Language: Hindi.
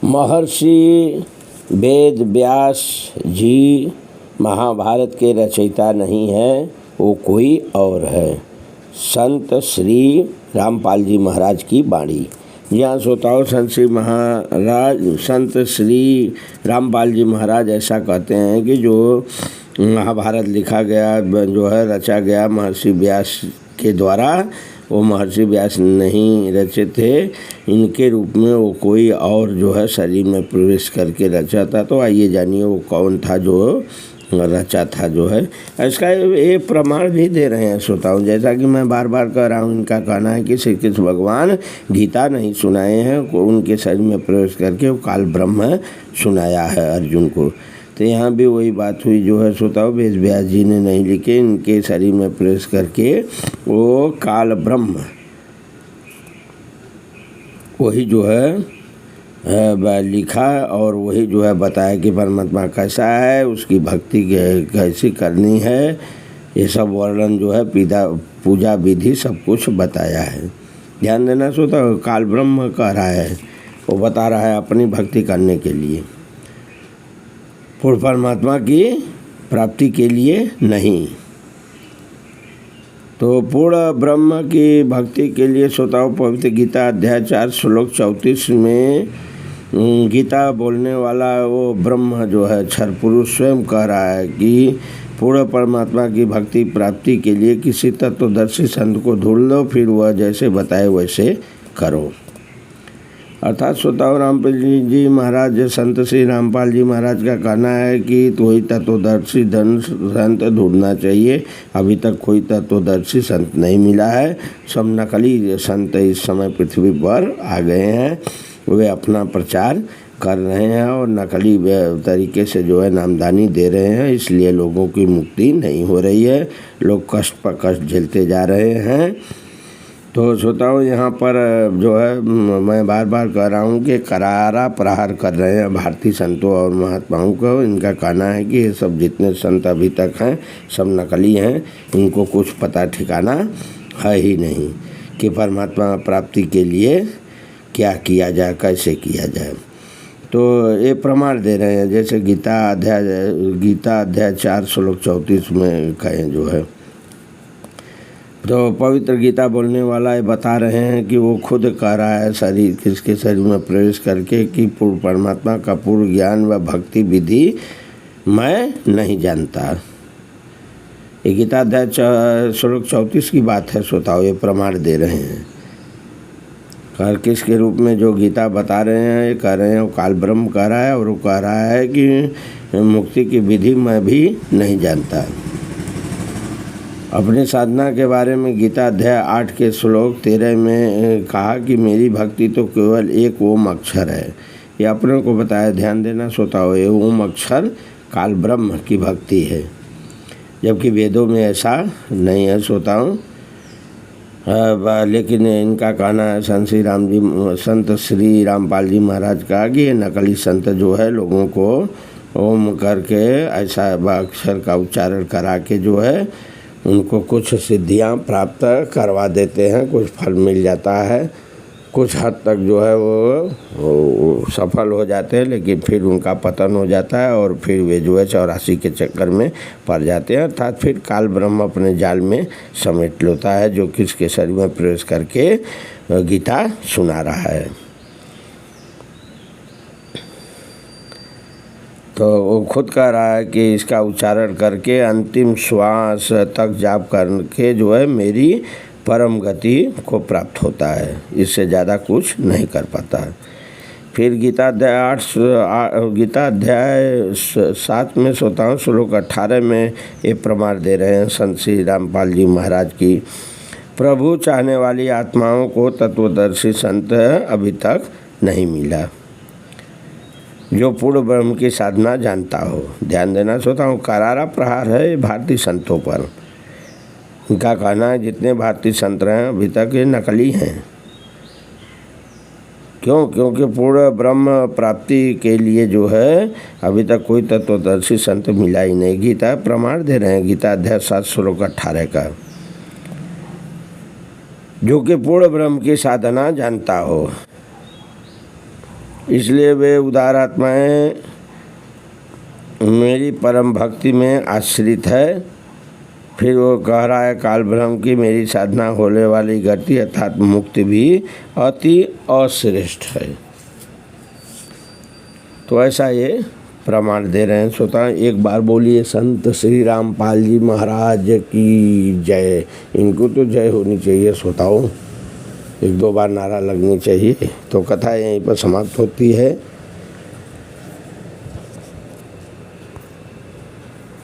महर्षि वेद व्यास जी महाभारत के रचयिता नहीं है, वो कोई और है। संत श्री रामपाल जी महाराज की वाणी। यहाँ श्रोताओं, संत श्री रामपाल जी महाराज ऐसा कहते हैं कि जो महाभारत लिखा गया, जो है रचा गया महर्षि व्यास के द्वारा, वो महर्षि व्यास नहीं रचे थे। इनके रूप में वो कोई और जो है शरीर में प्रवेश करके रचा था। तो आइए जानिए वो कौन था जो रचा था जो है। इसका ये प्रमाण भी दे रहे हैं श्रोताओं। जैसा कि मैं बार बार कह रहा हूँ, इनका कहना है कि श्री कृष्ण भगवान गीता नहीं सुनाए हैं, उनके शरीर में प्रवेश करके वो काल ब्रह्म सुनाया है अर्जुन को। तो यहाँ भी वही बात हुई जो है श्रोताओं, वेद व्यास जी ने नहीं लिखे, इनके शरीर में प्रवेश करके वो काल ब्रह्म वही जो है लिखा और वही जो है बताया कि परमात्मा कैसा है, उसकी भक्ति कैसी करनी है, ये सब वर्णन जो है पूजा विधि सब कुछ बताया है। ध्यान देना श्रोताओ, काल ब्रह्म कह रहा है, वो बता रहा है अपनी भक्ति करने के लिए, पूर्ण परमात्मा की प्राप्ति के लिए नहीं। तो पूर्ण ब्रह्म की भक्ति के लिए श्रोताओं, पवित्र गीता अध्याय 4 श्लोक 34 में गीता बोलने वाला वो ब्रह्म जो है क्षर पुरुष स्वयं कह रहा है कि पूर्ण परमात्मा की भक्ति प्राप्ति के लिए किसी तत्वदर्शी संत को ढूंढ लो, फिर वह जैसे बताए वैसे करो। अर्थात श्रोताओं, रामपाल जी महाराज, संत श्री रामपाल जी महाराज का कहना है कि कोई तत्वदर्शी संत ढूंढना चाहिए। अभी तक कोई तत्वदर्शी संत नहीं मिला है। सब नकली संत इस समय पृथ्वी पर आ गए हैं। वे अपना प्रचार कर रहे हैं और नकली तरीके से जो है नामदानी दे रहे हैं, इसलिए लोगों की मुक्ति नहीं हो रही है। लोग कष्ट पर कष्ट झेलते जा रहे हैं। तो श्रोताओं, यहाँ पर जो है मैं बार बार कह रहा हूँ कि करारा प्रहार कर रहे हैं भारतीय संतों और महात्माओं को। इनका कहना है कि ये सब जितने संत अभी तक हैं सब नकली हैं, इनको कुछ पता ठिकाना है ही नहीं कि परमात्मा प्राप्ति के लिए क्या किया जाए, कैसे किया जाए। तो ये प्रमाण दे रहे हैं, जैसे गीता अध्याय 4 श्लोक 34 में कहें जो है। तो पवित्र गीता बोलने वाला ये बता रहे हैं कि वो खुद कह रहा है शरीर किसके शरीर में प्रवेश करके कि पूर्ण परमात्मा का पूर्ण ज्ञान व भक्ति विधि मैं नहीं जानता। ये गीता अध्याय श्लोक 34 की बात है श्रोताओ, ये प्रमाण दे रहे हैं। कर किसके रूप में जो गीता बता रहे हैं, ये कह रहे हैं वो काल ब्रह्म कह रहा है, और वो कह रहा है कि मुक्ति की विधि मैं भी नहीं जानता। अपनी साधना के बारे में गीता अध्याय 8 के श्लोक 13 में कहा कि मेरी भक्ति तो केवल एक ओम अक्षर है। ये अपने को बताया। ध्यान देना श्रोताओ, ये ओम अक्षर काल ब्रह्म की भक्ति है, जबकि वेदों में ऐसा नहीं है श्रोताओं। लेकिन इनका कहना है संत श्री रामपाल जी महाराज का कि ये नकली संत जो है लोगों को ओम करके ऐसा अक्षर का उच्चारण करा के जो है उनको कुछ सिद्धियां प्राप्त करवा देते हैं, कुछ फल मिल जाता है, कुछ हद तक जो है वो सफल हो जाते हैं, लेकिन फिर उनका पतन हो जाता है और फिर वे जो है 84 के चक्कर में पड़ जाते हैं। अर्थात फिर काल ब्रह्म अपने जाल में समेट लेता है, जो किसके शरीर में प्रवेश करके गीता सुना रहा है। तो वो खुद कह रहा है कि इसका उच्चारण करके अंतिम श्वास तक जाप करके जो है मेरी परम गति को प्राप्त होता है, इससे ज़्यादा कुछ नहीं कर पाता। फिर गीता अध्याय 7 में श्रोताओं श्लोक 18 में ये प्रमाण दे रहे हैं संत श्री रामपाल जी महाराज की, प्रभु चाहने वाली आत्माओं को तत्वदर्शी संत अभी तक नहीं मिला जो पूर्ण ब्रह्म की साधना जानता हो। ध्यान देना श्रोताओं, करारा प्रहार है भारतीय संतों पर। इनका कहना है जितने भारतीय संत हैं अभी तक ये नकली हैं। क्योंकि पूर्ण ब्रह्म प्राप्ति के लिए जो है अभी तक कोई तत्वदर्शी संत मिला ही नहीं। गीता प्रमाण दे रहे हैं, गीता अध्याय 7 श्लोक 18 का, जो कि पूर्ण ब्रह्म की साधना जानता हो। इसलिए वे उदार आत्माएं मेरी परम भक्ति में आश्रित है। फिर वो कह रहा है काल ब्रह्म की मेरी साधना होने वाली गति अर्थात मुक्ति भी अति अश्रेष्ठ है। तो ऐसा ये प्रमाण दे रहे हैं। श्रोता एक बार बोलिए संत श्री रामपाल जी महाराज की जय। इनको तो जय होनी चाहिए श्रोताओं, एक दो बार नारा लगनी चाहिए। तो कथा यहीं पर समाप्त होती है।